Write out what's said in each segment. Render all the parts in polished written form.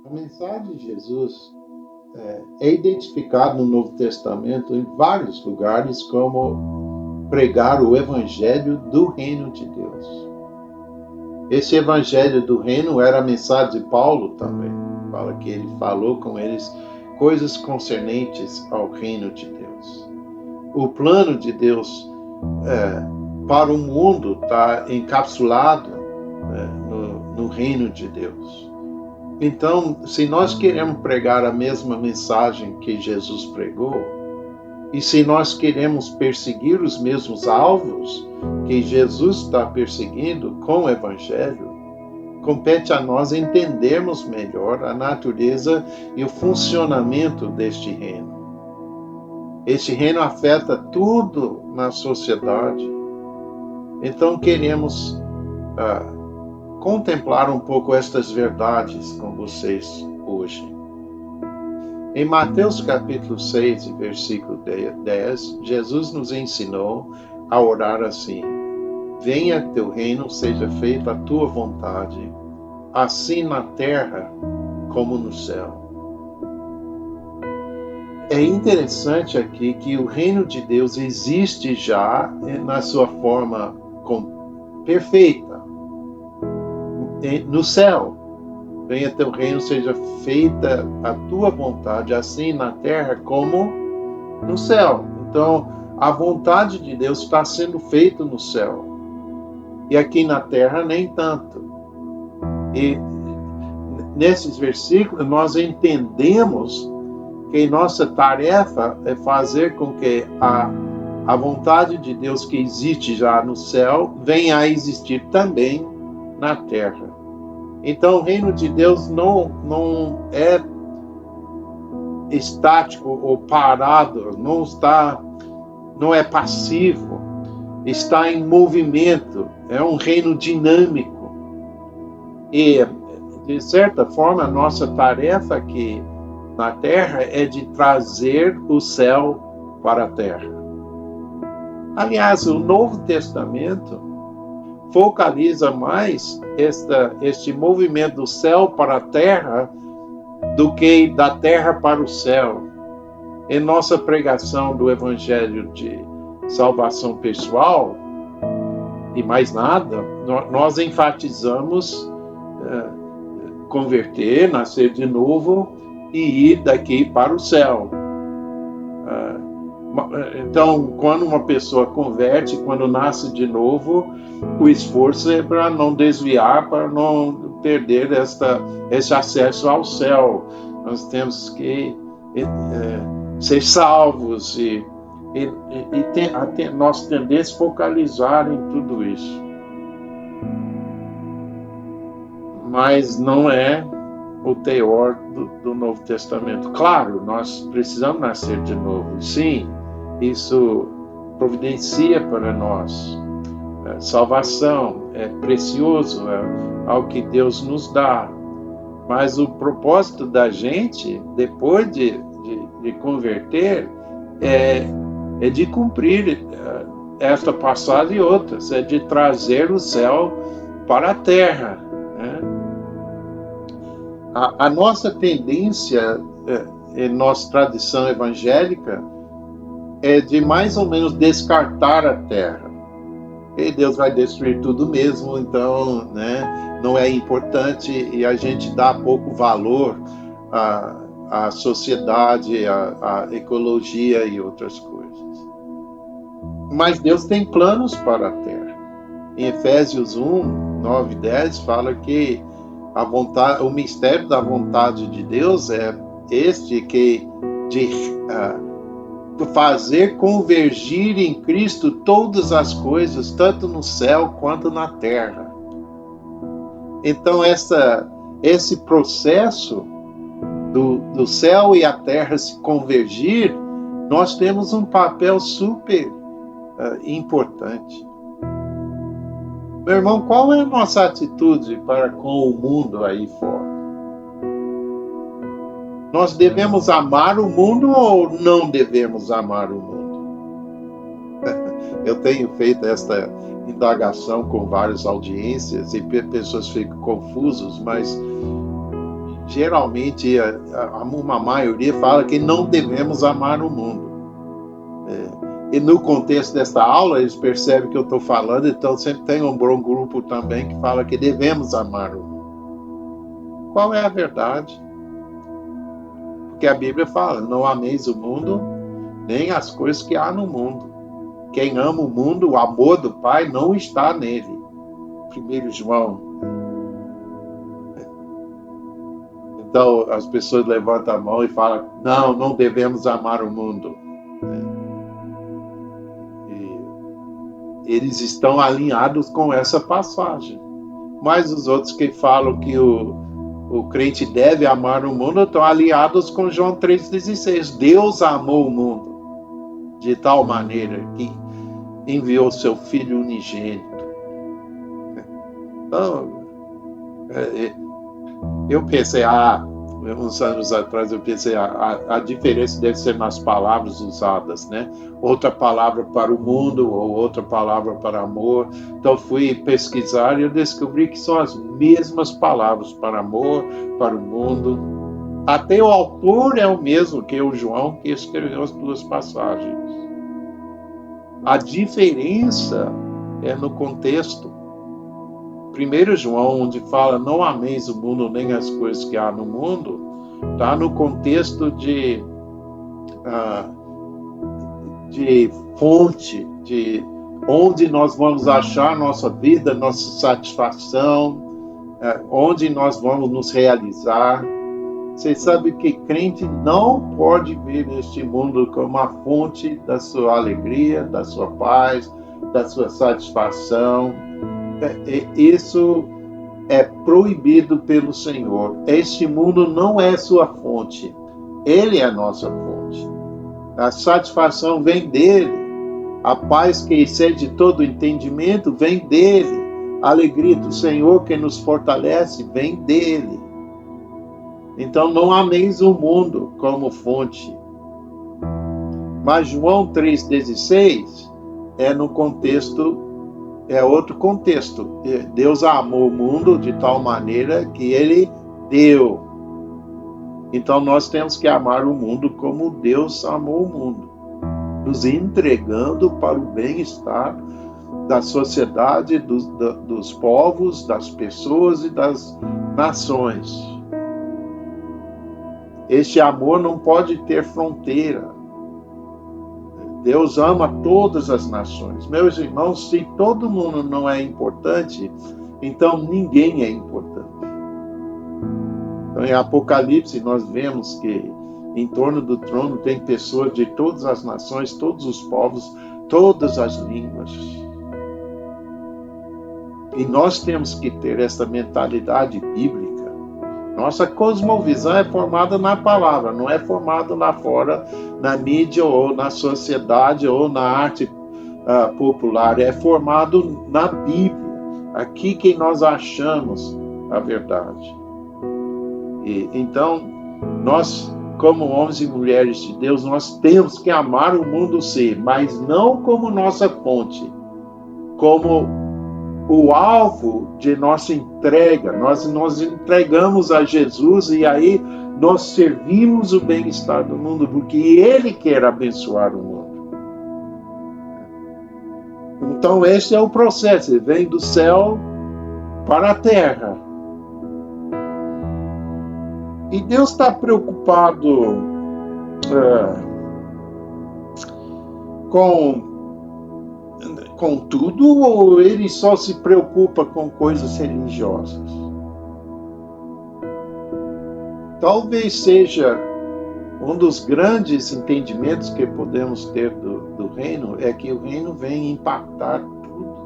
A mensagem de Jesus é identificada no Novo Testamento em vários lugares como pregar o Evangelho do Reino de Deus. Esse Evangelho do Reino era a mensagem de Paulo também. Fala que ele falou com eles coisas concernentes ao Reino de Deus. O plano de Deus para o mundo está encapsulado no Reino de Deus. Então, se nós queremos pregar a mesma mensagem que Jesus pregou, e se nós queremos perseguir os mesmos alvos que Jesus está perseguindo com o Evangelho, compete a nós entendermos melhor a natureza e o funcionamento deste reino. Este reino afeta tudo na sociedade. Então, queremos contemplar um pouco estas verdades com vocês hoje. Em Mateus capítulo 6, versículo 10, Jesus nos ensinou a orar assim: venha teu reino, seja feita a tua vontade, assim na terra como no céu. É interessante aqui que o reino de Deus existe já na sua forma perfeita no céu. Venha teu reino, seja feita a tua vontade, assim na terra como no céu. Então, a vontade de Deus está sendo feita no céu. E aqui na terra, nem tanto. E nesses versículos, nós entendemos que nossa tarefa é fazer com que a vontade de Deus que existe já no céu venha a existir também na terra. Então, o reino de Deus não é estático ou parado, não é passivo, está em movimento, é um reino dinâmico. E, de certa forma, a nossa tarefa aqui na terra é de trazer o céu para a terra. Aliás, o Novo Testamento focaliza mais este movimento do céu para a terra do que da terra para o céu. Em nossa pregação do Evangelho de salvação pessoal, e mais nada, nós enfatizamos converter, nascer de novo e ir daqui para o céu. Então, quando uma pessoa converte, quando nasce de novo, o esforço é para não desviar, para não perder esse acesso ao céu. Nós temos que ser salvos e nossa tendência é focalizar em tudo isso. Mas não é o teor do Novo Testamento. Claro, nós precisamos nascer de novo. Sim, isso providencia para nós salvação, é precioso, é algo que Deus nos dá. Mas o propósito da gente, depois de converter, é de cumprir esta passagem e outras, é de trazer o céu para a terra. Né? A nossa tendência, em nossa tradição evangélica, é de mais ou menos descartar a terra. E Deus vai destruir tudo mesmo, então, né, não é importante, e a gente dá pouco valor à sociedade, à ecologia e outras coisas. Mas Deus tem planos para a terra. Em Efésios 1, 9 e 10, fala que o mistério da vontade de Deus é este, que de fazer convergir em Cristo todas as coisas, tanto no céu quanto na terra. Então, esse processo do céu e a terra se convergir, nós temos um papel super importante. Meu irmão, qual é a nossa atitude para com o mundo aí fora? Nós devemos amar o mundo ou não devemos amar o mundo? Eu tenho feito esta indagação com várias audiências e pessoas ficam confusas, mas geralmente uma maioria fala que não devemos amar o mundo. E no contexto desta aula, eles percebem que eu estou falando, então sempre tem um bom grupo também que fala que devemos amar o mundo. Qual é a verdade? Porque a Bíblia fala, não ameis o mundo, nem as coisas que há no mundo. Quem ama o mundo, o amor do Pai não está nele. 1 João. Então as pessoas levantam a mão e falam, não devemos amar o mundo. E eles estão alinhados com essa passagem. Mas os outros que falam que o crente deve amar o mundo estão alinhados com João 3,16. Deus amou o mundo de tal maneira que enviou seu Filho unigênito. Então, eu pensei, uns anos atrás, a diferença deve ser nas palavras usadas, né? Outra palavra para o mundo ou outra palavra para amor. Então fui pesquisar e eu descobri que são as mesmas palavras para amor, para o mundo. Até o autor é o mesmo que o João que escreveu as duas passagens. A diferença é no contexto. 1 João, onde fala não ameis o mundo nem as coisas que há no mundo, está no contexto de fonte, de onde nós vamos achar nossa vida, nossa satisfação, onde nós vamos nos realizar. Você sabe que crente não pode ver este mundo como a fonte da sua alegria, da sua paz, da sua satisfação. Isso é proibido pelo Senhor. Este mundo não é sua fonte. Ele é a nossa fonte. A satisfação vem dele. A paz que excede todo entendimento vem dele. A alegria do Senhor que nos fortalece vem dele. Então não ameis o mundo como fonte. Mas João 3,16 é no contexto, é outro contexto. Deus amou o mundo de tal maneira que ele deu. Então nós temos que amar o mundo como Deus amou o mundo, nos entregando para o bem-estar da sociedade, dos povos, das pessoas e das nações. Este amor não pode ter fronteira. Deus ama todas as nações. Meus irmãos, se todo mundo não é importante, então ninguém é importante. Então, em Apocalipse, nós vemos que em torno do trono tem pessoas de todas as nações, todos os povos, todas as línguas. E nós temos que ter essa mentalidade bíblica. Nossa cosmovisão é formada na palavra, não é formada lá fora, na mídia ou na sociedade ou na arte popular. É formado na Bíblia. Aqui que nós achamos a verdade. Então, nós, como homens e mulheres de Deus, nós temos que amar o mundo sim, mas não como nossa fonte, como o alvo de nossa entrega. Nós entregamos a Jesus e aí nós servimos o bem-estar do mundo, porque Ele quer abençoar o mundo. Então esse é o processo, ele vem do céu para a terra. E Deus está preocupado com tudo, ou ele só se preocupa com coisas religiosas? Talvez seja um dos grandes entendimentos que podemos ter do reino, é que o reino vem impactar tudo.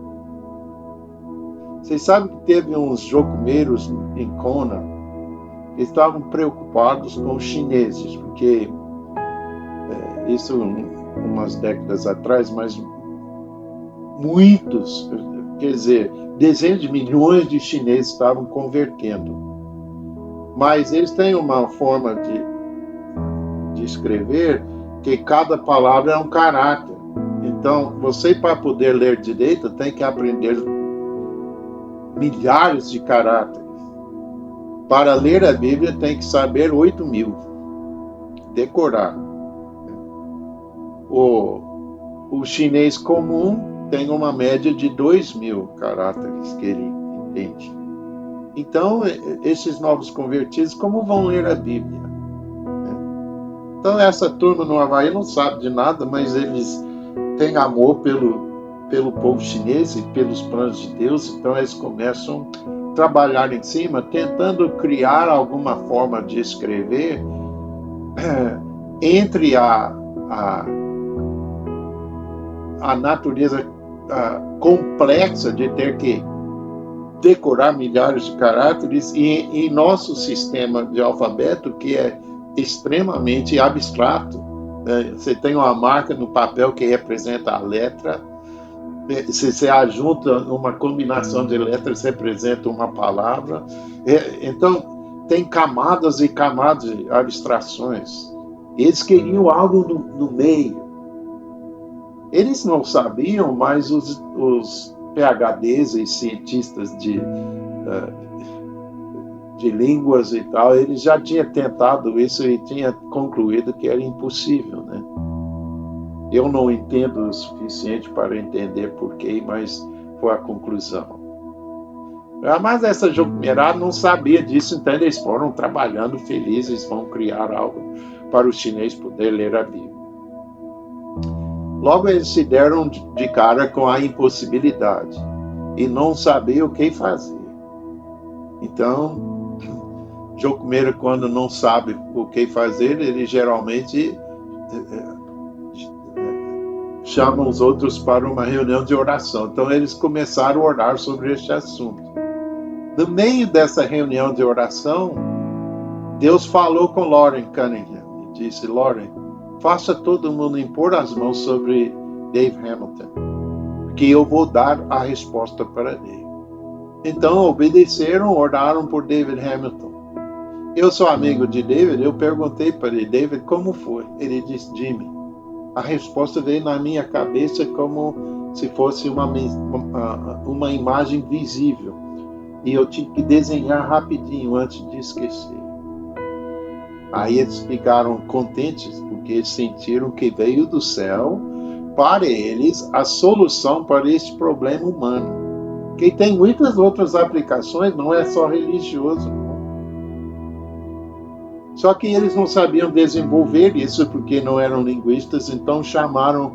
Vocês sabem que teve uns jocumeiros em Kona que estavam preocupados com os chineses, porque isso umas décadas atrás, mas muitos, quer dizer, dezenas de milhões de chineses estavam convertendo. Mas eles têm uma forma de escrever que cada palavra é um caráter. Então, você, para poder ler direito, tem que aprender milhares de caráteres. Para ler a Bíblia tem que saber 8.000, decorar. O chinês comum tem uma média de 2.000 caracteres que ele entende. Então, esses novos convertidos, como vão ler a Bíblia? Então, essa turma no Havaí não sabe de nada, mas eles têm amor pelo povo chinês e pelos planos de Deus, então eles começam a trabalhar em cima, tentando criar alguma forma de escrever entre a natureza complexa de ter que decorar milhares de caracteres e nosso sistema de alfabeto, que é extremamente abstrato. Você tem uma marca no papel que representa a letra, se você ajunta uma combinação de letras, representa uma palavra. Então, tem camadas e camadas de abstrações. Eles queriam algo no meio. Eles não sabiam, mas os PhDs e cientistas de línguas e tal, eles já tinham tentado isso e tinham concluído que era impossível, né? Eu não entendo o suficiente para entender porquê, mas foi a conclusão. Mas essa Joquemerá não sabia disso, então eles foram trabalhando felizes, vão criar algo para os chineses poderem ler a Bíblia. Logo eles se deram de cara com a impossibilidade e não sabiam o que fazer. Então, Joquemerá, quando não sabe o que fazer, ele geralmente chama os outros para uma reunião de oração. Então, eles começaram a orar sobre este assunto. No meio dessa reunião de oração, Deus falou com Loren Cunningham e disse: Loren, faça todo mundo impor as mãos sobre Dave Hamilton, que eu vou dar a resposta para ele. Então, obedeceram, oraram por David Hamilton. Eu sou amigo de David, eu perguntei para ele: David, como foi? Ele disse: Jimmy, a resposta veio na minha cabeça como se fosse uma imagem visível. E eu tive que desenhar rapidinho antes de esquecer. Aí eles ficaram contentes, porque eles sentiram que veio do céu, para eles, a solução para esse problema humano. Que tem muitas outras aplicações, não é só religioso. Não. Só que eles não sabiam desenvolver isso, porque não eram linguistas, então chamaram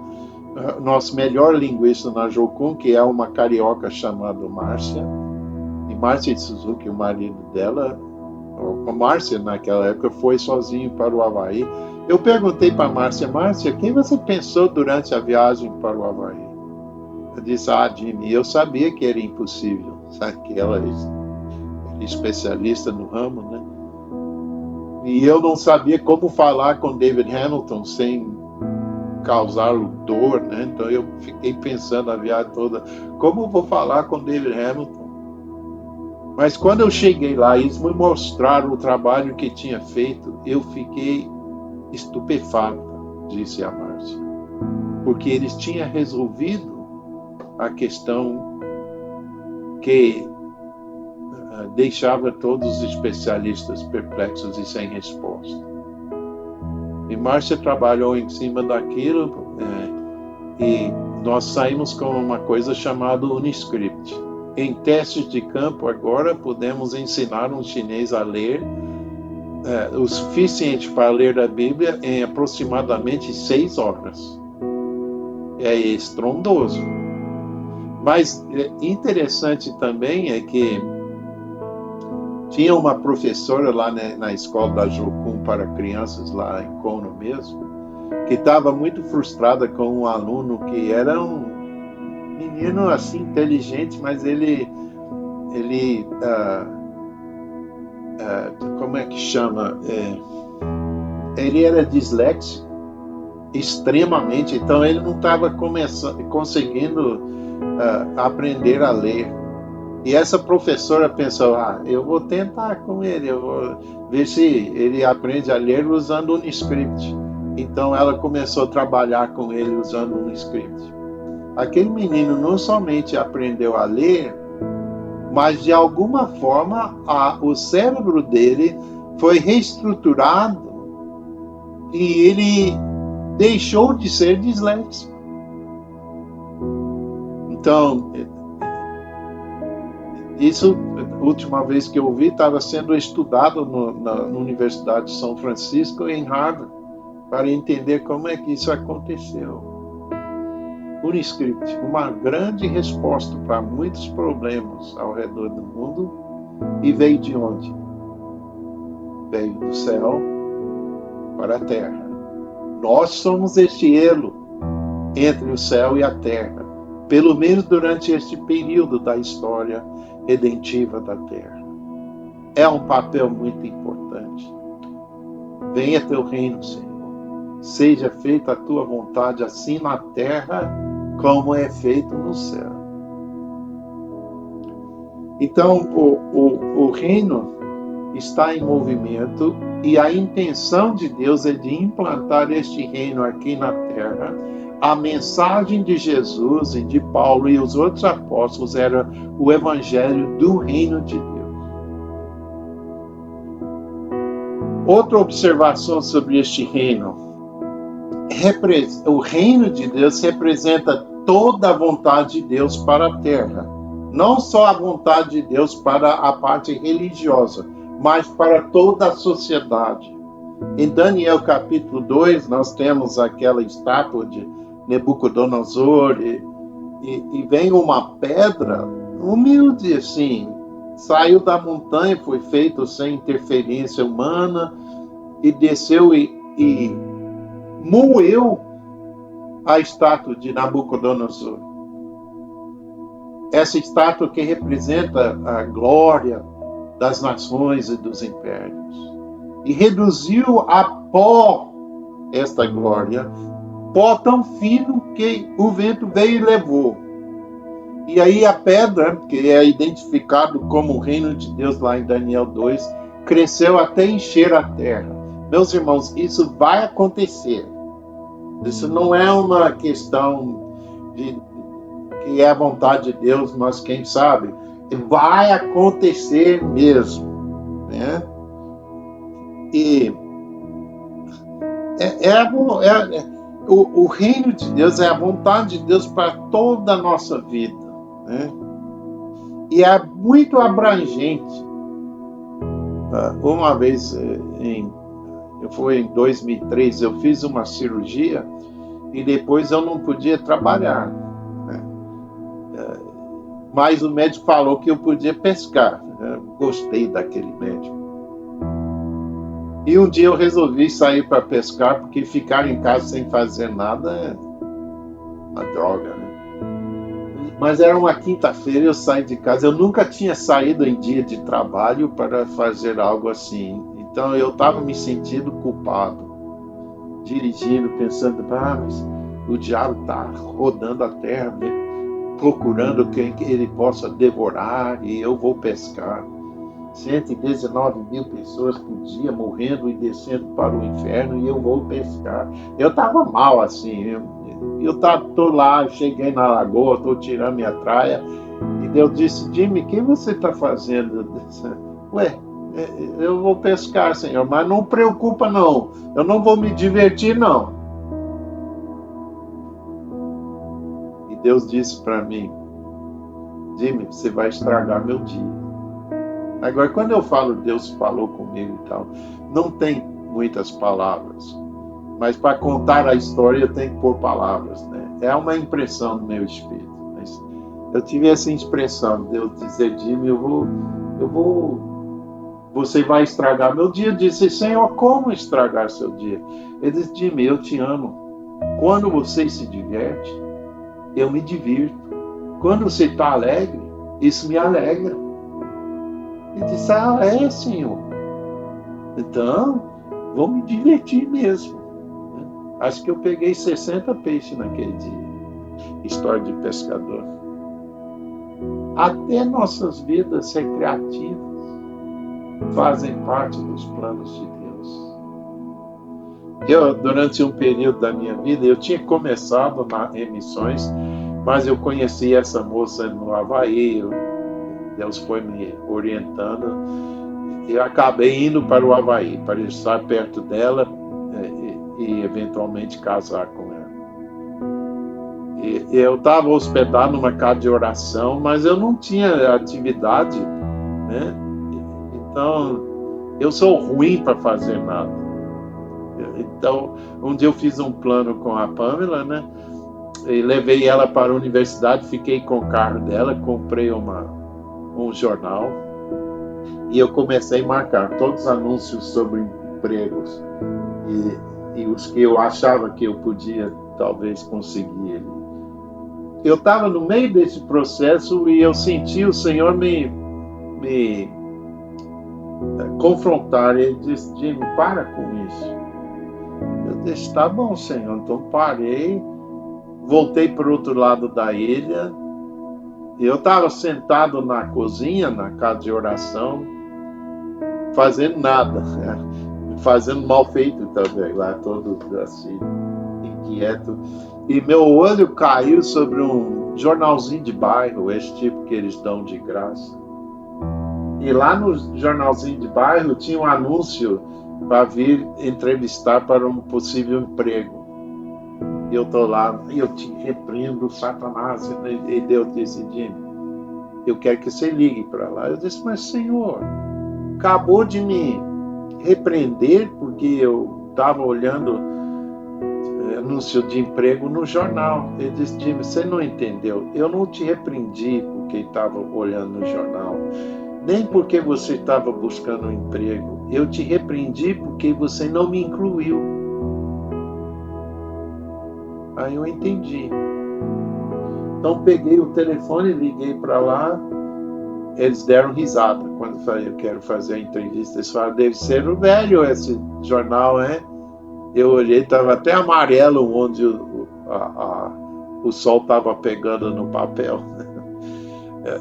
nosso melhor linguista na Jocum, que é uma carioca chamada Márcia, e Márcia Suzuki, o marido dela. A Márcia, naquela época, foi sozinho para o Havaí. Eu perguntei para a Márcia: Márcia, quem você pensou durante a viagem para o Havaí? Eu disse: Jimmy, eu sabia que era impossível. Sabe que ela é especialista no ramo, né? E eu não sabia como falar com David Hamilton sem causar dor, né? Então eu fiquei pensando a viagem toda: como eu vou falar com David Hamilton? Mas quando eu cheguei lá, eles me mostraram o trabalho que tinha feito, eu fiquei estupefacta, disse a Márcia, porque eles tinham resolvido a questão que deixava todos os especialistas perplexos e sem resposta. E Márcia trabalhou em cima daquilo e nós saímos com uma coisa chamada Uniscript. Em testes de campo, agora, podemos ensinar um chinês a ler o suficiente para ler a Bíblia em aproximadamente 6 horas. É estrondoso. Mas interessante também é que tinha uma professora lá na escola da Jocum para crianças, lá em Kono mesmo, que estava muito frustrada com um aluno que era um menino assim inteligente, mas ele como é que chama? Ele era disléxico extremamente, então ele não estava conseguindo aprender a ler. E essa professora pensou: eu vou tentar com ele, eu vou ver se ele aprende a ler usando um script. Então ela começou a trabalhar com ele usando um script. Aquele menino não somente aprendeu a ler, mas de alguma forma o cérebro dele foi reestruturado e ele deixou de ser disléxico. Então, isso, a última vez que eu vi, estava sendo estudado na Universidade de São Francisco, em Harvard, para entender como é que isso aconteceu. Uniscript, uma grande resposta para muitos problemas ao redor do mundo, e veio de onde? Veio do céu para a terra. Nós somos este elo entre o céu e a terra, pelo menos durante este período da história redentiva da terra. É um papel muito importante. Venha teu reino, Senhor. Seja feita a tua vontade, assim na terra como é feito no céu. Então, o reino está em movimento e a intenção de Deus é de implantar este reino aqui na terra. A mensagem de Jesus e de Paulo e os outros apóstolos era o evangelho do reino de Deus. Outra observação sobre este reino. O reino de Deus representa toda a vontade de Deus para a terra. Não só a vontade de Deus para a parte religiosa, mas para toda a sociedade. Em Daniel capítulo 2, nós temos aquela estátua de Nabucodonosor e vem uma pedra humilde assim, saiu da montanha, foi feito sem interferência humana e desceu e moeu a estátua de Nabucodonosor. Essa estátua que representa a glória das nações e dos impérios. E reduziu a pó esta glória, pó tão fino que o vento veio e levou. E aí a pedra, que é identificado como o reino de Deus lá em Daniel 2, cresceu até encher a terra. Meus irmãos, isso vai acontecer. Isso não é uma questão de que é a vontade de Deus, mas quem sabe, vai acontecer mesmo, né? E o reino de Deus é a vontade de Deus para toda a nossa vida, né? E é muito abrangente. Uma vez, foi em 2003, eu fiz uma cirurgia e depois eu não podia trabalhar, né? Mas o médico falou que eu podia pescar. Eu gostei daquele médico. E um dia eu resolvi sair para pescar, porque ficar em casa sem fazer nada é uma droga, né? Mas era uma quinta-feira, eu saí de casa. Eu nunca tinha saído em dia de trabalho para fazer algo assim. Então eu estava me sentindo culpado, dirigindo, pensando, mas o diabo está rodando a terra, procurando quem ele possa devorar, e eu vou pescar. 119 mil pessoas por dia morrendo e descendo para o inferno, e eu vou pescar. Eu estava mal assim, eu tô lá, cheguei na lagoa, estou tirando minha traia, e Deus disse: Jimmy, o que você está fazendo? Eu disse: ué, eu vou pescar, Senhor, mas não preocupa não, eu não vou me divertir não. E Deus disse para mim: Jimmy, você vai estragar meu dia. Agora, quando eu falo Deus falou comigo e tal, não tem muitas palavras, mas para contar a história eu tenho que pôr palavras, né? É uma impressão do meu espírito. Mas eu tive essa expressão, Deus dizer: Jimmy, você vai estragar meu dia. Eu disse: Senhor, como estragar seu dia? Ele disse: Jimmy, eu te amo. Quando você se diverte, eu me divirto. Quando você está alegre, isso me alegra. Ele disse: é, Senhor. Então, vou me divertir mesmo. Acho que eu peguei 60 peixes naquele dia. História de pescador. Até nossas vidas recreativas fazem parte dos planos de Deus. Durante um período da minha vida, eu tinha começado em missões, mas eu conheci essa moça no Havaí. Deus foi me orientando. Eu acabei indo para o Havaí, para estar perto dela e eventualmente casar com ela. E eu estava hospedado numa casa de oração, mas eu não tinha atividade, né? Então, eu sou ruim para fazer nada. Então, um dia eu fiz um plano com a Pamela, né? E levei ela para a universidade, fiquei com o carro dela, comprei um jornal e eu comecei a marcar todos os anúncios sobre empregos e os que eu achava que eu podia talvez conseguir. Eu estava no meio desse processo e eu senti o Senhor me confrontar. Ele disse: Jimmy, para com isso. Eu disse: tá bom, Senhor. Então parei, voltei para o outro lado da ilha. Eu estava sentado na cozinha, na casa de oração, fazendo nada, né? Fazendo mal feito também, lá todo assim, inquieto. E meu olho caiu sobre um jornalzinho de bairro, esse tipo que eles dão de graça. E lá no jornalzinho de bairro tinha um anúncio para vir entrevistar para um possível emprego. E eu estou lá, e eu te repreendo, Satanás. E Deus disse: Jimmy, eu quero que você ligue para lá. Eu disse: mas Senhor, acabou de me repreender porque eu estava olhando anúncio de emprego no jornal. Ele disse: Jimmy, você não entendeu. Eu não te repreendi porque estava olhando no jornal, nem porque você estava buscando um emprego. Eu te repreendi porque você não me incluiu. Aí eu entendi. Então peguei o telefone, liguei para lá. Eles deram risada quando eu falei: eu quero fazer a entrevista. Eles falaram: deve ser o velho esse jornal, né? Eu olhei, estava até amarelo onde o sol estava pegando no papel.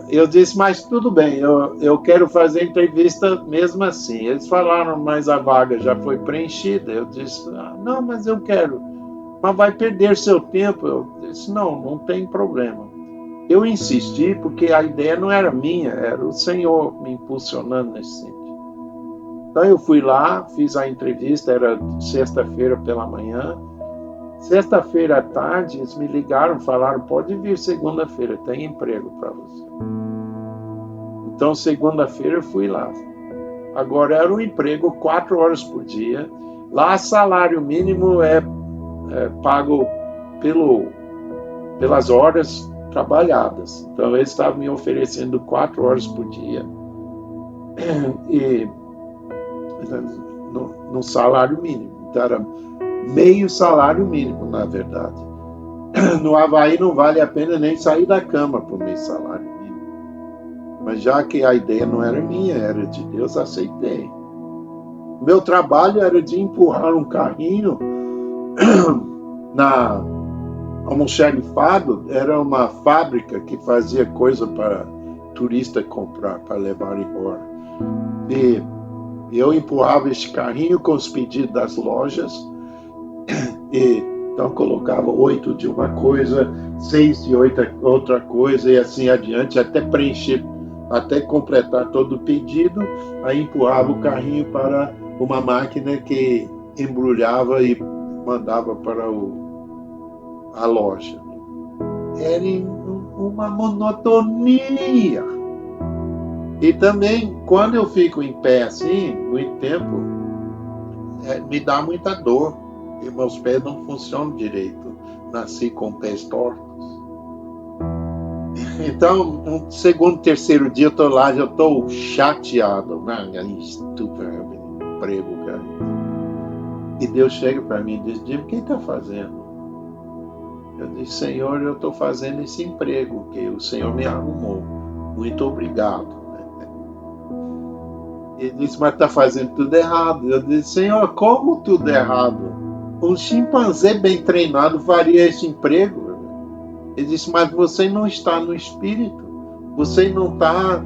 Eu disse: mas tudo bem, eu quero fazer a entrevista mesmo assim. Eles falaram: mas a vaga já foi preenchida. Eu disse: não, mas eu quero. Mas vai perder seu tempo. Eu disse: não tem problema. Eu insisti porque a ideia não era minha, era o Senhor me impulsionando nesse sentido. Então eu fui lá, fiz a entrevista, era sexta-feira pela manhã. Sexta-feira à tarde, eles me ligaram, falaram: pode vir segunda-feira, tem emprego para você. Então, segunda-feira eu fui lá. Agora era um emprego 4 horas por dia. Lá, salário mínimo é pago pelas horas trabalhadas. Então, eles estavam me oferecendo 4 horas por dia. E no salário mínimo. Então, era meio salário mínimo, na verdade. No Havaí não vale a pena nem sair da cama por meio salário mínimo. Mas já que a ideia não era minha, era de Deus, aceitei. Meu trabalho era de empurrar um carrinho na almoxarifado. Era uma fábrica que fazia coisa para turista comprar, para levar embora. E eu empurrava este carrinho com os pedidos das lojas. E então colocava 8 de uma coisa, 6 de outra coisa e assim adiante, até preencher, até completar todo o pedido. Aí empurrava o carrinho para uma máquina que embrulhava e mandava para a loja. Era uma monotonia. E também, quando eu fico em pé assim, muito tempo, me dá muita dor. E meus pés não funcionam direito. Nasci com pés tortos. Então, no segundo, terceiro dia, eu estou lá, eu estou chateado. Estúpido emprego, cara. E Deus chega para mim e diz: Jimmy, o que está fazendo? Eu disse: Senhor, eu estou fazendo esse emprego que o Senhor me arrumou. Muito obrigado. Ele disse: mas está fazendo tudo errado. Eu disse: Senhor, como tudo errado? Um chimpanzé bem treinado faria esse emprego. Ele disse: mas você não está no espírito. Você não está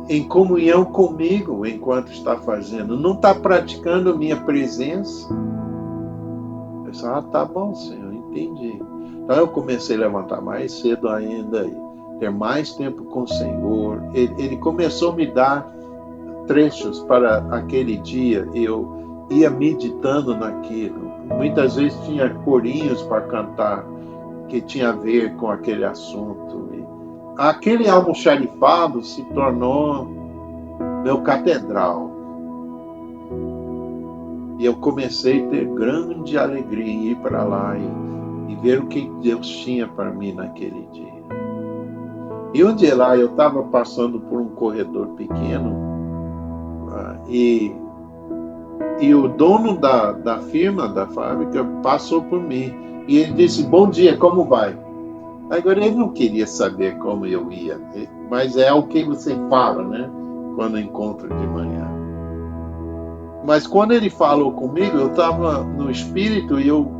em comunhão comigo enquanto está fazendo. Não está praticando minha presença. Eu disse: tá bom, Senhor, entendi. Então eu comecei a levantar mais cedo ainda. ter mais tempo com o Senhor. Ele começou a me dar trechos para aquele dia. Eu ia meditando naquilo. Muitas vezes tinha corinhos para cantar que tinha a ver com aquele assunto. E aquele almoxarifado se tornou meu catedral. E eu comecei a ter grande alegria em ir para lá e ver o que Deus tinha para mim naquele dia. E um dia lá eu estava passando por um corredor pequeno e o dono da firma, da fábrica, passou por mim. E ele disse, bom dia, como vai? Agora ele não queria saber como eu ia, mas é o que você fala, né? Quando encontra de manhã. Mas quando ele falou comigo, eu estava no espírito e eu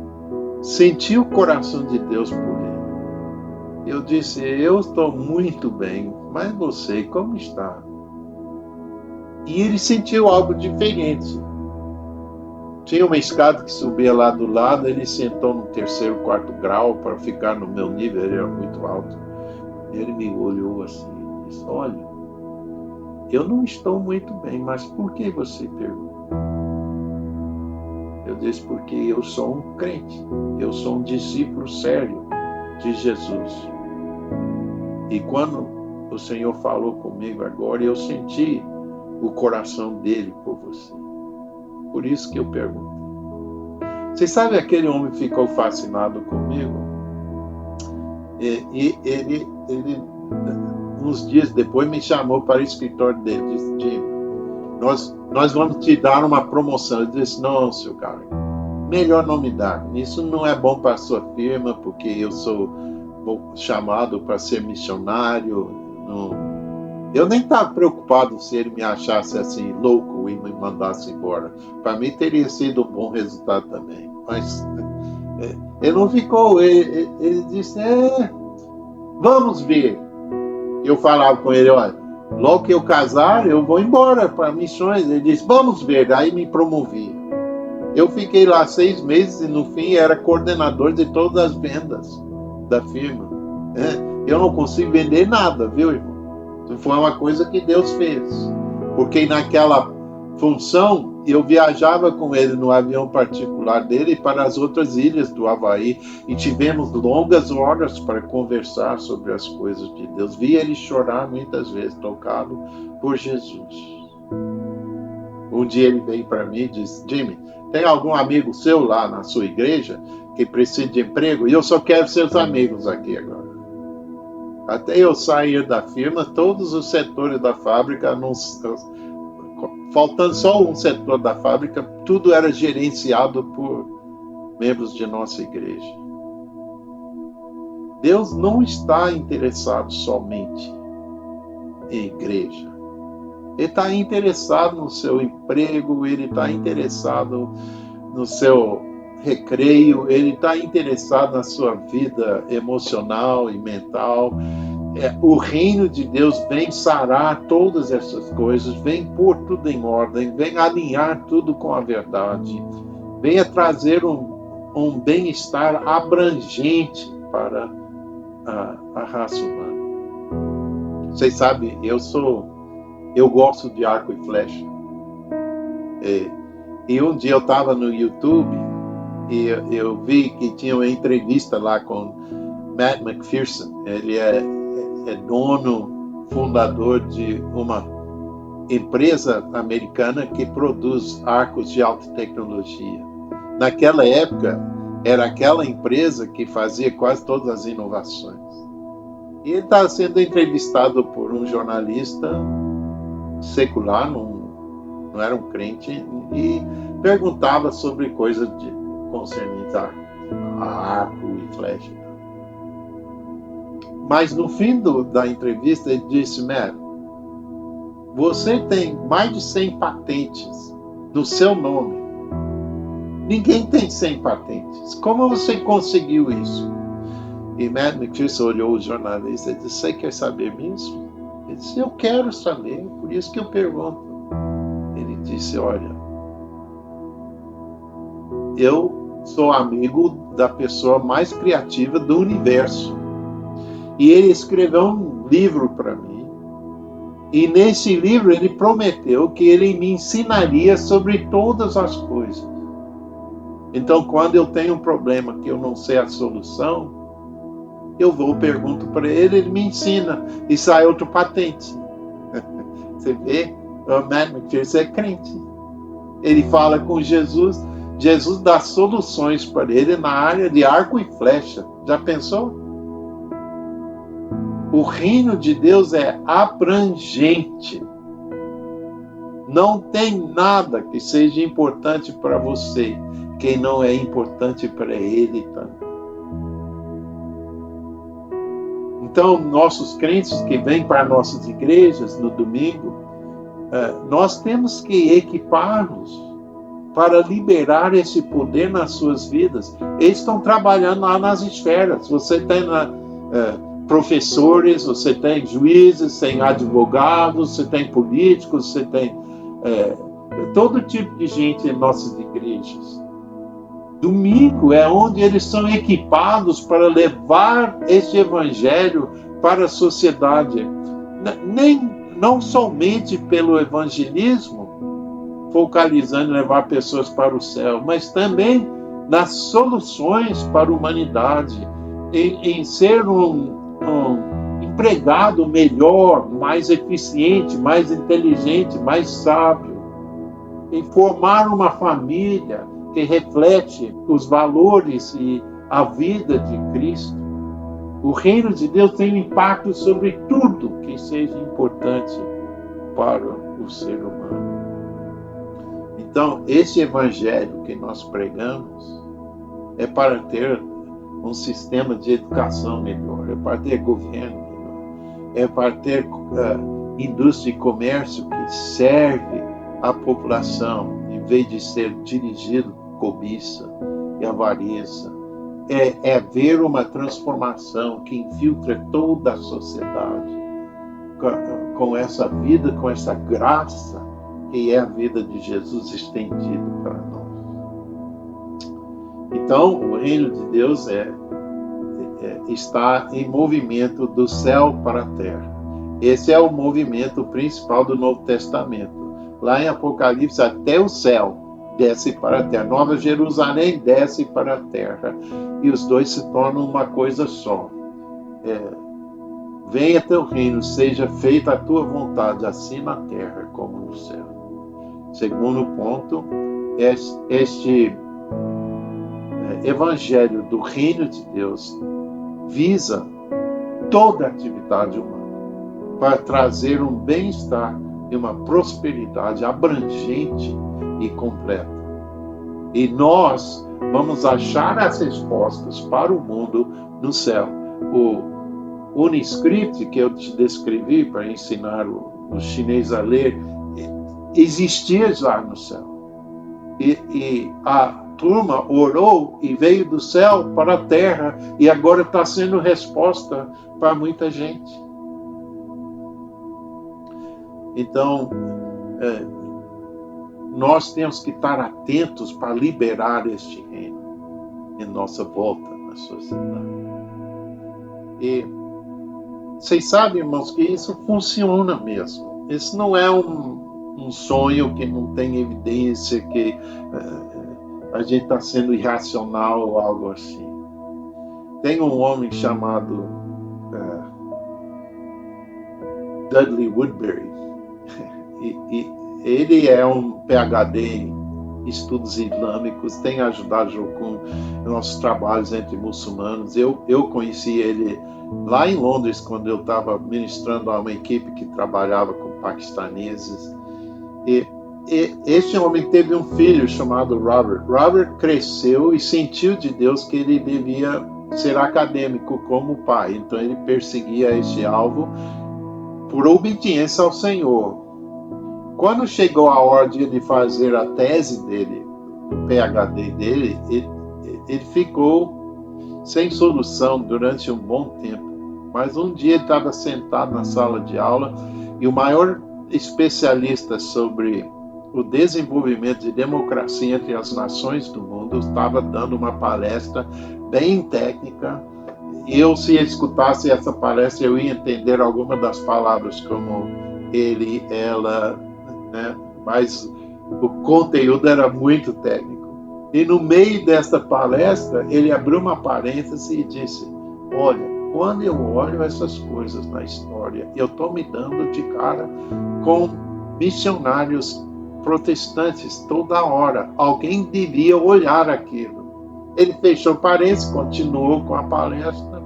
senti o coração de Deus por ele. Eu disse, eu estou muito bem, mas você, como está? E ele sentiu algo diferente. Tinha uma escada que subia lá do lado, ele sentou no 3º, 4º grau para ficar no meu nível, ele era muito alto. Ele me olhou assim e disse, olha, eu não estou muito bem, mas por que você pergunta? Eu disse, porque eu sou um crente, eu sou um discípulo sério de Jesus. E quando o Senhor falou comigo agora, eu senti o coração dele por você. Por isso que eu pergunto. Você sabe, aquele homem ficou fascinado comigo. E ele uns dias depois, me chamou para o escritório dele. Disse, Jim, nós vamos te dar uma promoção. Eu disse, não, seu cara, melhor não me dar. Isso não é bom para a sua firma, porque eu sou chamado para ser missionário. Não. Eu nem estava preocupado se ele me achasse assim louco e me mandasse embora. Para mim teria sido um bom resultado também. Mas ele não ficou. Ele disse, vamos ver. Eu falava com ele, olha, logo que eu casar, eu vou embora para missões. Ele disse, vamos ver. Aí me promovi. Eu fiquei lá 6 meses e no fim era coordenador de todas as vendas da firma. Eu não consigo vender nada, viu, irmão? Foi uma coisa que Deus fez. Porque naquela função, eu viajava com ele no avião particular dele para as outras ilhas do Havaí e tivemos longas horas para conversar sobre as coisas de Deus. Vi ele chorar muitas vezes, tocado por Jesus. Um dia ele veio para mim e disse, Jimmy, tem algum amigo seu lá na sua igreja que precisa de emprego? E eu só quero seus amigos aqui agora. Até eu sair da firma, todos os setores da fábrica, faltando só um setor da fábrica, tudo era gerenciado por membros de nossa igreja. Deus não está interessado somente em igreja. Ele está interessado no seu emprego, ele está interessado no seu recreio, ele está interessado na sua vida emocional e mental. O reino de Deus vem sarar todas essas coisas, vem pôr tudo em ordem, vem alinhar tudo com a verdade, vem trazer um bem-estar abrangente para a raça humana. Vocês sabem, eu gosto de arco e flecha. E um dia eu estava no YouTube e eu vi que tinha uma entrevista lá com Matt McPherson. Ele é dono, fundador de uma empresa americana que produz arcos de alta tecnologia. Naquela época, era aquela empresa que fazia quase todas as inovações. E ele estava sendo entrevistado por um jornalista secular, não era um crente, e perguntava sobre coisas concernentes a arco e flecha. Mas no fim da entrevista ele disse, Matt, você tem mais de 100 patentes no seu nome. Ninguém tem 100 patentes. Como você conseguiu isso? E Matt McPherson olhou o jornalista e disse, você quer saber mesmo? Ele disse, eu quero saber, por isso que eu pergunto. Ele disse, olha, eu sou amigo da pessoa mais criativa do universo. E ele escreveu um livro para mim. E nesse livro ele prometeu que ele me ensinaria sobre todas as coisas. Então, quando eu tenho um problema que eu não sei a solução, eu vou, pergunto para ele, ele me ensina. E sai outro patente. Você vê? O Matt McPherson é crente. Ele fala com Jesus. Jesus dá soluções para ele na área de arco e flecha. Já pensou? O reino de Deus é abrangente. Não tem nada que seja importante para você que não é importante para ele também. Então, nossos crentes que vêm para nossas igrejas no domingo, nós temos que equipar-nos para liberar esse poder nas suas vidas. Eles estão trabalhando lá nas esferas. Você tem professores, você tem juízes, tem advogados, você tem políticos, você tem todo tipo de gente em nossas igrejas. Domingo é onde eles são equipados para levar esse evangelho para a sociedade. Não somente pelo evangelismo, focalizando em levar pessoas para o céu, mas também nas soluções para a humanidade, em ser um empregado melhor, mais eficiente, mais inteligente, mais sábio, em formar uma família que reflete os valores e a vida de Cristo. O reino de Deus tem um impacto sobre tudo que seja importante para o ser humano. Então, esse evangelho que nós pregamos é para ter um sistema de educação melhor, é para ter governo melhor, é para ter indústria e comércio que serve à população, em vez de ser dirigido cobiça e avareza. É ver uma transformação que infiltra toda a sociedade com essa vida, com essa graça que é a vida de Jesus estendido para nós. Então, o reino de Deus está em movimento do céu para a terra. Esse é o movimento principal do Novo Testamento. Lá em Apocalipse, até o céu desce para a terra. Nova Jerusalém desce para a terra. E os dois se tornam uma coisa só. Venha teu reino, seja feita a tua vontade, assim na terra como no céu. Segundo ponto, este evangelho do reino de Deus visa toda a atividade humana para trazer um bem-estar e uma prosperidade abrangente e completa. E nós vamos achar as respostas para o mundo no céu. O Uniscript, que eu te descrevi para ensinar os chineses a ler, existia já no céu. E a turma orou e veio do céu para a terra e agora está sendo resposta para muita gente. Então, nós temos que estar atentos para liberar este reino em nossa volta na sociedade. E vocês sabem, irmãos, que isso funciona mesmo. Isso não é um sonho que não tem evidência, que a gente está sendo irracional ou algo assim. Tem um homem chamado Dudley Woodbury, e ele é um PhD em estudos islâmicos, tem ajudado com nossos trabalhos entre muçulmanos. Eu conheci ele lá em Londres, quando eu estava ministrando a uma equipe que trabalhava com paquistaneses. E este homem teve um filho chamado Robert. Robert cresceu e sentiu de Deus que ele devia ser acadêmico como o pai. Então ele perseguia este alvo por obediência ao Senhor. Quando chegou a hora de ele fazer a tese dele, o PhD dele, ele ficou sem solução durante um bom tempo. Mas um dia ele estava sentado na sala de aula e o maior especialista sobre o desenvolvimento de democracia entre as nações do mundo estava dando uma palestra bem técnica eu, se escutasse essa palestra, eu ia entender algumas das palavras como ele, ela, né? Mas o conteúdo era muito técnico. E no meio dessa palestra, ele abriu uma parêntese e disse: olha, quando eu olho essas coisas na história, eu estou me dando de cara com missionários protestantes toda hora. Alguém devia olhar aquilo. Ele fechou parênteses, continuou com a palestra,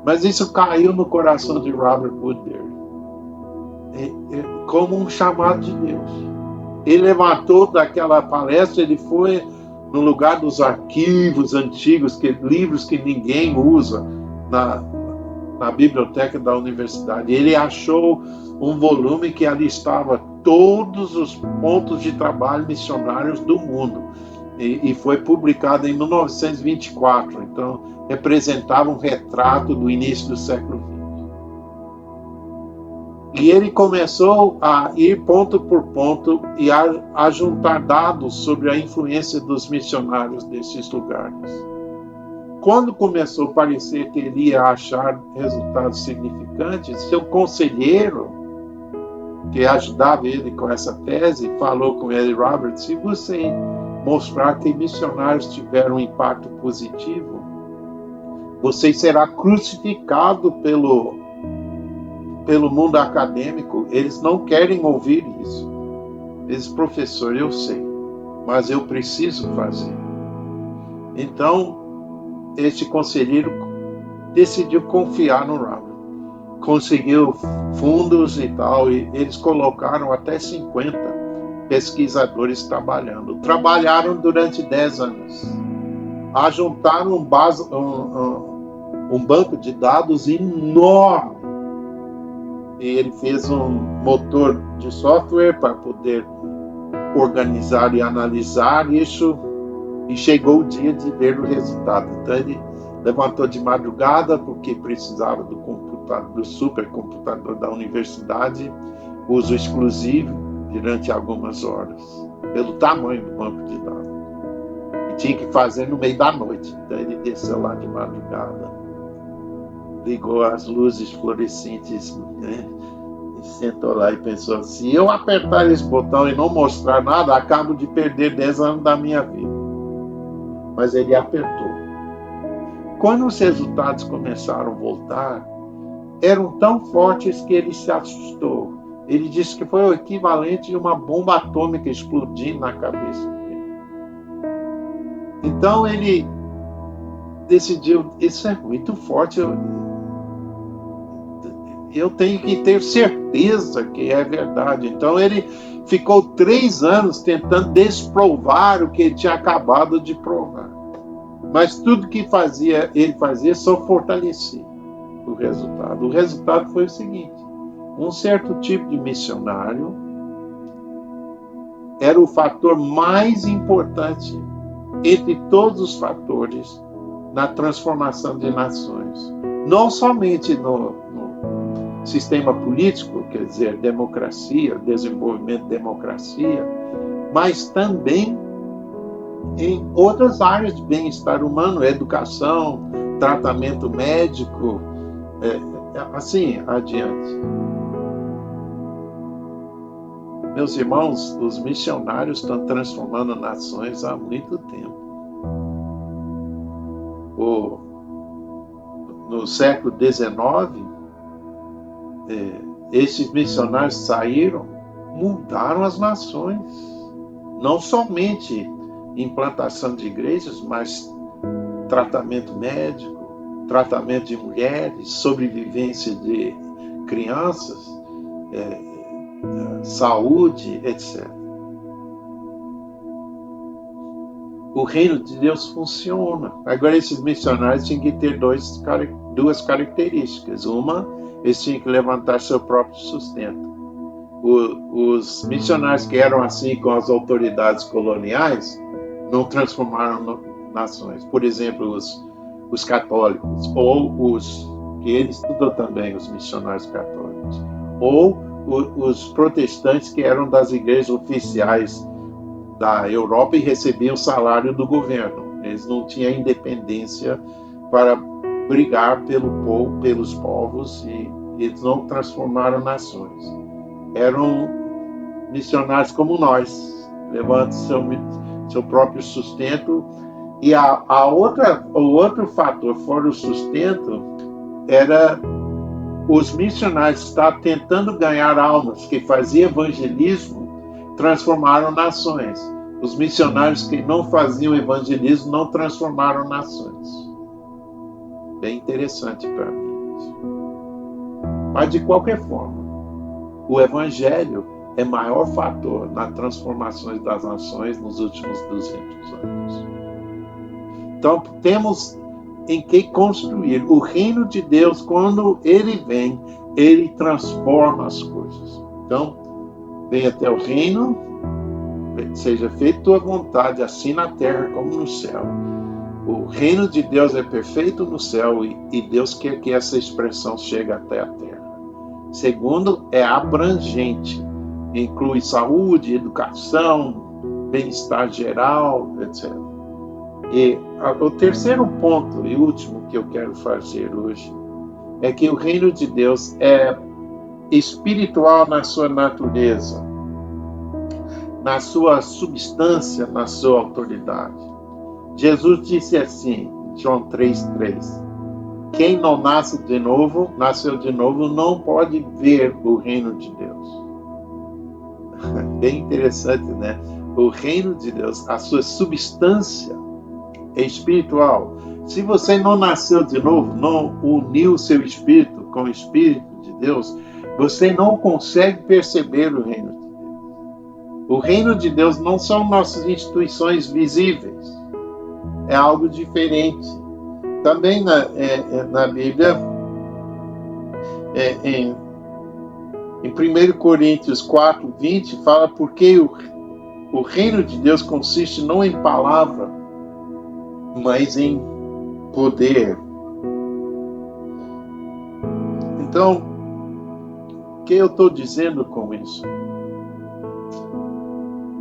mas isso caiu no coração de Robert Woodbury como um chamado de Deus. Ele levantou daquela palestra, ele foi no lugar dos arquivos antigos, livros que ninguém usa na biblioteca da universidade. Ele achou um volume que ali estava todos os pontos de trabalho missionários do mundo. E foi publicado em 1924, então representava um retrato do início do século XX. E ele começou a ir ponto por ponto e a juntar dados sobre a influência dos missionários desses lugares. Quando começou a parecer que ele ia achar resultados significantes, seu conselheiro, que ajudava ele com essa tese, falou com ele: Robert, se você mostrar que missionários tiveram um impacto positivo, você será crucificado pelo mundo acadêmico. Eles não querem ouvir isso. Eles, professor, eu sei, mas eu preciso fazer. Então, este conselheiro decidiu confiar no Robert. Conseguiu fundos e tal, e eles colocaram até 50 pesquisadores trabalhando. Trabalharam durante 10 anos. Ajuntaram um banco de dados enorme. E ele fez um motor de software para poder organizar e analisar isso, e chegou o dia de ver o resultado. Então ele levantou de madrugada, porque precisava do supercomputador da universidade, uso exclusivo, durante algumas horas, pelo tamanho do banco de dados. E tinha que fazer no meio da noite. Então ele desceu lá de madrugada, ligou as luzes fluorescentes, né? E sentou lá e pensou: se eu apertar esse botão e não mostrar nada, acabo de perder 10 anos da minha vida. Mas ele apertou. Quando os resultados começaram a voltar, eram tão fortes que ele se assustou. Ele disse que foi o equivalente de uma bomba atômica explodindo na cabeça dele. Então ele decidiu: isso é muito forte, eu tenho que ter certeza que é verdade. Então ele ficou 3 anos tentando desprovar o que ele tinha acabado de provar. Mas tudo que ele fazia só fortalecia o resultado. O resultado foi o seguinte: um certo tipo de missionário era o fator mais importante entre todos os fatores na transformação de nações. Não somente no sistema político, quer dizer, democracia, desenvolvimento de democracia, mas também em outras áreas de bem-estar humano, educação, tratamento médico, assim adiante. Meus irmãos, os missionários estão transformando nações há muito tempo. No século XIX, esses missionários saíram, mudaram as nações. Não somente implantação de igrejas, mas tratamento médico, tratamento de mulheres, sobrevivência de crianças, saúde, etc. O reino de Deus funciona. Agora, esses missionários tinham que ter duas características. Uma, eles tinham que levantar seu próprio sustento. Os missionários que eram assim com as autoridades coloniais não transformaram nações. Por exemplo, os católicos, ou que ele estudou também, os missionários católicos, ou os protestantes que eram das igrejas oficiais da Europa e recebiam o salário do governo. Eles não tinham independência para brigar pelos povos, e eles não transformaram nações. Eram missionários como nós, levando seu próprio sustento. E o outro fator, fora o sustento, era os missionários que estavam tentando ganhar almas, que faziam evangelismo, transformaram nações. Os missionários que não faziam evangelismo não transformaram nações. Bem interessante para mim. Mas, de qualquer forma, o evangelho é maior fator nas transformações das nações nos últimos 200 anos. Então, temos em que construir. O reino de Deus, quando ele vem, ele transforma as coisas. Então, venha até o reino, seja feita tua vontade, assim na terra como no céu. O reino de Deus é perfeito no céu, e Deus quer que essa expressão chegue até a terra. Segundo, é abrangente, inclui saúde, educação, bem-estar geral, etc. E o terceiro ponto e último que eu quero fazer hoje é que o reino de Deus é espiritual na sua natureza, na sua substância, na sua autoridade. Jesus disse assim, João 3:3, quem não nasceu de novo, não pode ver o reino de Deus. Bem interessante, né? O reino de Deus, a sua substância é espiritual. Se você não nasceu de novo, não uniu seu espírito com o Espírito de Deus, você não consegue perceber o reino de Deus. O reino de Deus não são nossas instituições visíveis. É algo diferente. Também na Bíblia, em 1 Coríntios 4:20, fala porque o reino de Deus consiste não em palavra, mas em poder. Então, o que eu estou dizendo com isso?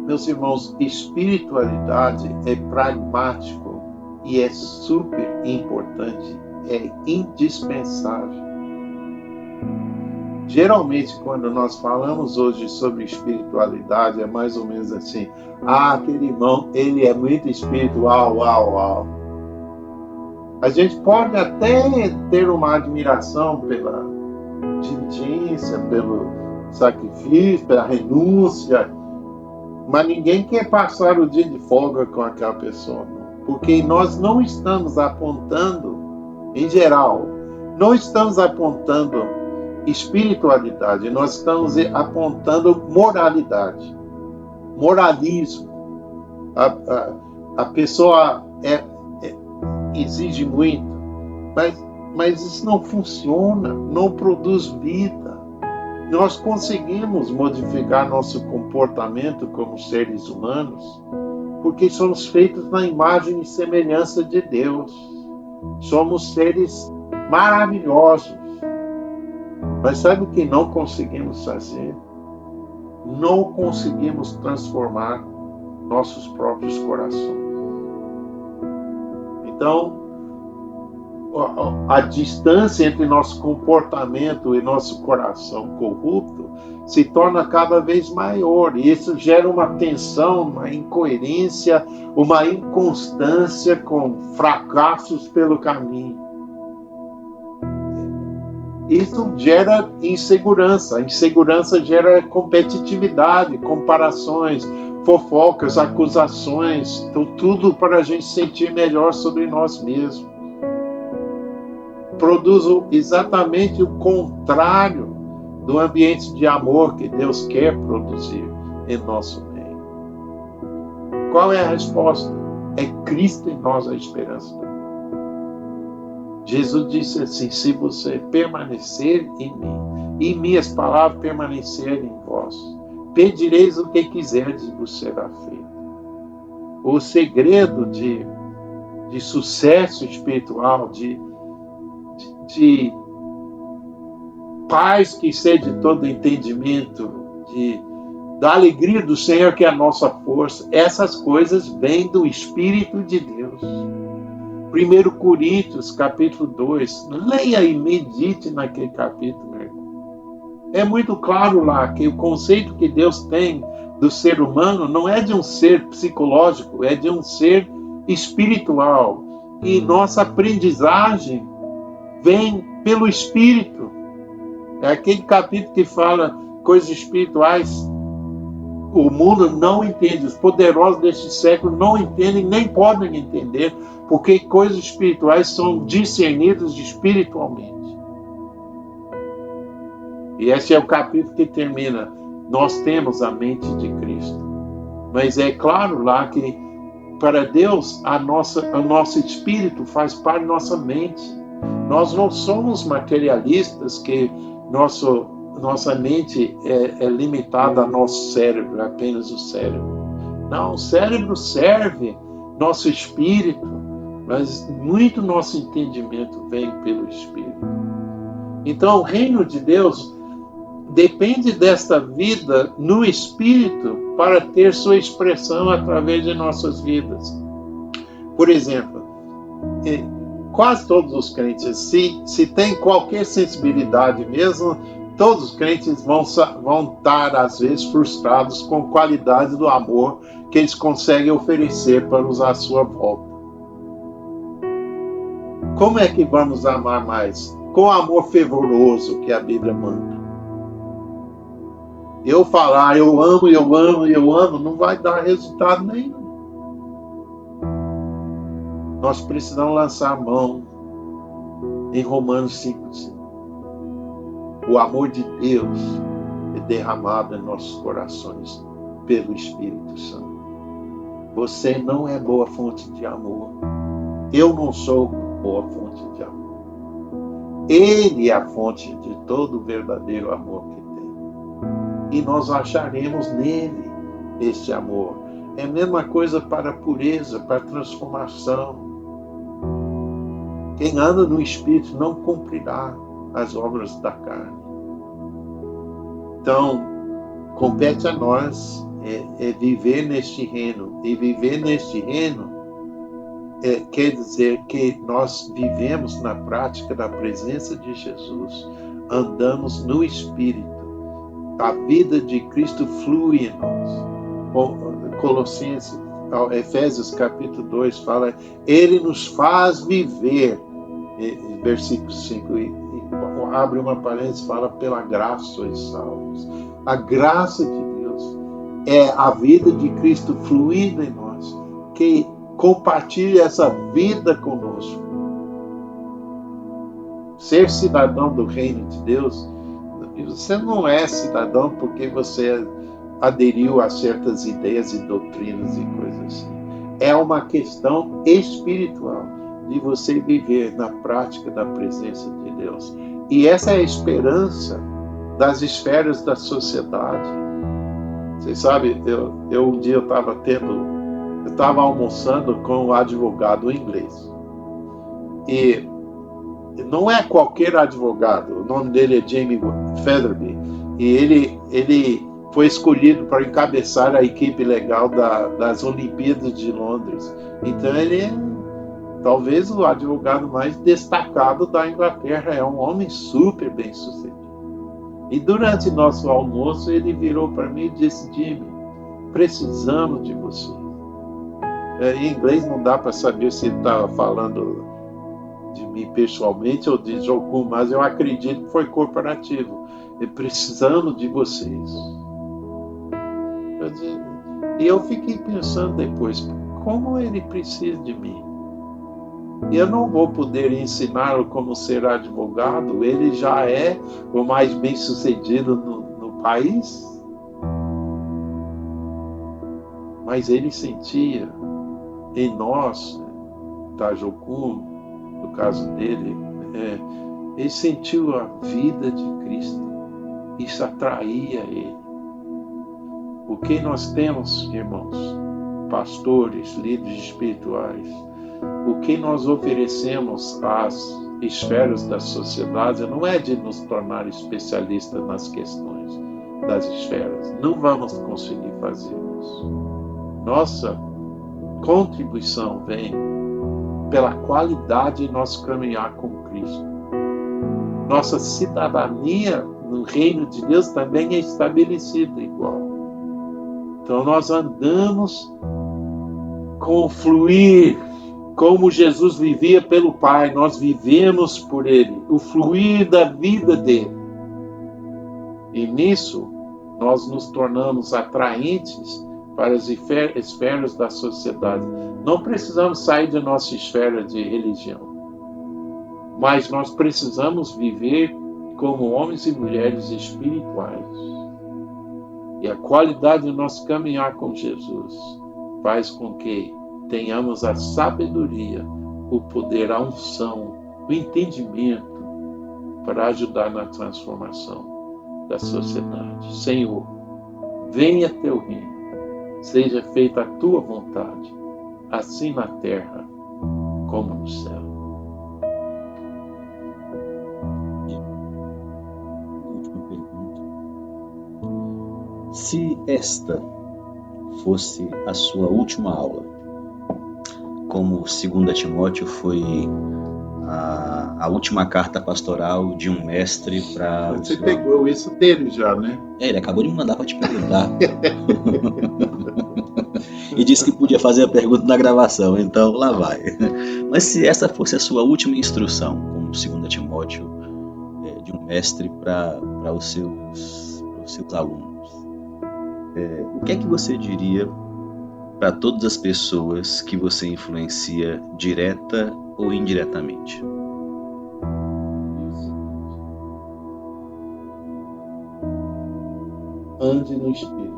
Meus irmãos, espiritualidade é pragmático e é super importante, é indispensável. Geralmente, quando nós falamos hoje sobre espiritualidade, é mais ou menos assim, aquele irmão, ele é muito espiritual, uau. A gente pode até ter uma admiração pela diligência, pelo sacrifício, pela renúncia, mas ninguém quer passar o dia de folga com aquela pessoa, porque nós não estamos apontando, em geral, não estamos apontando espiritualidade, nós estamos apontando moralidade, moralismo. A pessoa exige muito, mas isso não funciona, não produz vida. Nós conseguimos modificar nosso comportamento como seres humanos porque somos feitos na imagem e semelhança de Deus. Somos seres maravilhosos. Mas sabe o que não conseguimos fazer? Não conseguimos transformar nossos próprios corações. Então, a distância entre nosso comportamento e nosso coração corrupto se torna cada vez maior. E isso gera uma tensão, uma incoerência, uma inconstância com fracassos pelo caminho. Isso gera insegurança. A insegurança gera competitividade, comparações, fofocas, acusações, tudo para a gente sentir melhor sobre nós mesmos. Produz exatamente o contrário do ambiente de amor que Deus quer produzir em nosso meio. Qual é a resposta? É Cristo em nós a esperança do mundo. Jesus disse assim, se você permanecer em mim, e minhas palavras permanecerem em vós, pedireis o que quiserdes e vos será feito. O segredo de sucesso espiritual, de paz que excede todo entendimento, da alegria do Senhor que é a nossa força, essas coisas vêm do Espírito de Deus. 1 Coríntios, capítulo 2. Leia e medite naquele capítulo, meu irmão. É muito claro lá que o conceito que Deus tem do ser humano não é de um ser psicológico, é de um ser espiritual. E nossa aprendizagem vem pelo Espírito. É aquele capítulo que fala coisas espirituais. O mundo não entende, os poderosos deste século não entendem, nem podem entender, porque coisas espirituais são discernidas espiritualmente. E esse é o capítulo que termina: nós temos a mente de Cristo. Mas é claro lá que para Deus o nosso espírito faz parte da nossa mente. Nós não somos materialistas que nossa mente é limitada ao nosso cérebro, apenas o cérebro. Não, o cérebro serve nosso espírito, mas muito nosso entendimento vem pelo Espírito. Então, o reino de Deus depende desta vida no Espírito para ter sua expressão através de nossas vidas. Por exemplo, quase todos os crentes, se tem qualquer sensibilidade mesmo, todos os crentes vão estar, às vezes, frustrados com a qualidade do amor que eles conseguem oferecer para os à sua volta. Como é que vamos amar mais? Com o amor fervoroso que a Bíblia manda. Eu falar, eu amo, não vai dar resultado nenhum. Nós precisamos lançar a mão em Romanos 5:5. O amor de Deus é derramado em nossos corações pelo Espírito Santo. Você não é boa fonte de amor. Eu não sou boa fonte de amor. Ele é a fonte de todo o verdadeiro amor que tem. E nós acharemos nele este amor. É a mesma coisa para a pureza, para a transformação. Quem anda no Espírito não cumprirá as obras da carne. Então, compete a nós viver neste reino. E viver neste reino quer dizer que nós vivemos na prática da presença de Jesus, andamos no Espírito. A vida de Cristo flui em nós. Efésios capítulo 2 fala, ele nos faz viver, versículo 5, e abre uma parênteses, fala, pela graça sois salvos. A graça de Deus é a vida de Cristo fluindo em nós, que compartilha essa vida conosco. Ser cidadão do reino de Deus, você não é cidadão porque você aderiu a certas ideias e doutrinas e coisas assim. É uma questão espiritual de você viver na prática da presença de Deus. E essa é a esperança das esferas da sociedade. Vocês sabem, um dia eu estava almoçando com um advogado inglês. E não é qualquer advogado, o nome dele é Jamie Featherby, e ele foi escolhido para encabeçar a equipe legal das Olimpíadas de Londres. Então ele é talvez o advogado mais destacado da Inglaterra, é um homem super bem sucedido. E durante nosso almoço ele virou para mim e disse, Jimmy, precisamos de você. Em inglês não dá para saber se ele estava falando de mim pessoalmente ou de Jocum, mas eu acredito que foi corporativo. E precisamos de vocês. E eu fiquei pensando depois, como ele precisa de mim? E eu não vou poder ensiná-lo como ser advogado, ele já é o mais bem-sucedido no país. Mas ele sentia em nós, Jocum, no caso dele, ele sentiu a vida de Cristo. Isso atraía ele. O que nós temos, irmãos, pastores, líderes espirituais, o que nós oferecemos às esferas da sociedade não é de nos tornar especialistas nas questões das esferas. Não vamos conseguir fazer isso. Nossa contribuição vem pela qualidade de nosso caminhar com Cristo. Nossa cidadania no reino de Deus também é estabelecida igual. Então nós andamos com o fluir, como Jesus vivia pelo Pai, nós vivemos por Ele, o fluir da vida dele. E nisso nós nos tornamos atraentes para as esferas da sociedade. Não precisamos sair da nossa esfera de religião, mas nós precisamos viver como homens e mulheres espirituais. E a qualidade do nosso caminhar com Jesus faz com que tenhamos a sabedoria, o poder, a unção, o entendimento para ajudar na transformação da sociedade. Senhor, venha teu reino, seja feita a tua vontade, assim na terra como no céu. Última pergunta. Se esta fosse a sua última aula, como 2 Timóteo foi a última carta pastoral de um mestre para... Você pegou isso dele já, né? Ele acabou de me mandar para te perguntar. E disse que podia fazer a pergunta na gravação, então lá vai. Mas se essa fosse a sua última instrução, como 2 Timóteo, de um mestre para os seus alunos, o que é que você diria para todas as pessoas que você influencia direta ou indiretamente? Ande no Espírito.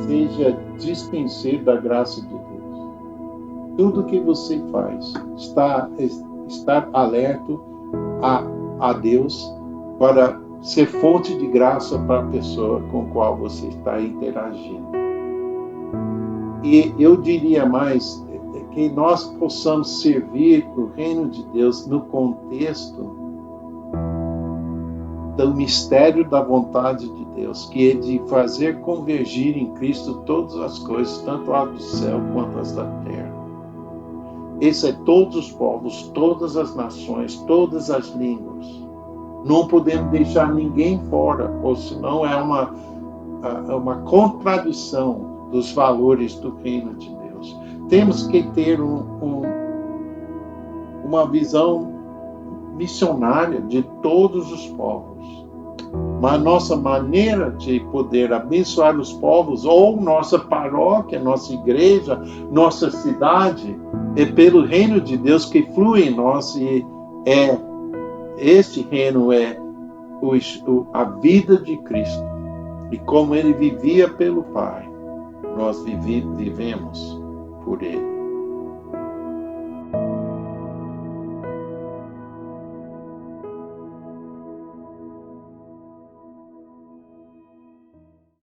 Seja dispenseiro da graça de Deus. Tudo que você faz, estar alerto a Deus para ser fonte de graça para a pessoa com a qual você está interagindo. E eu diria mais, que nós possamos servir o reino de Deus no contexto do mistério da vontade de Deus, que é de fazer convergir em Cristo todas as coisas, tanto as do céu quanto as da terra. Esse é todos os povos, todas as nações, todas as línguas. Não podemos deixar ninguém fora, ou senão é uma contradição dos valores do reino de Deus. Temos que ter uma visão missionária de todos os povos. Mas nossa maneira de poder abençoar os povos, ou nossa paróquia, nossa igreja, nossa cidade, é pelo reino de Deus que flui em nós, e este reino é a vida de Cristo. E como ele vivia pelo Pai, nós vivemos por ele.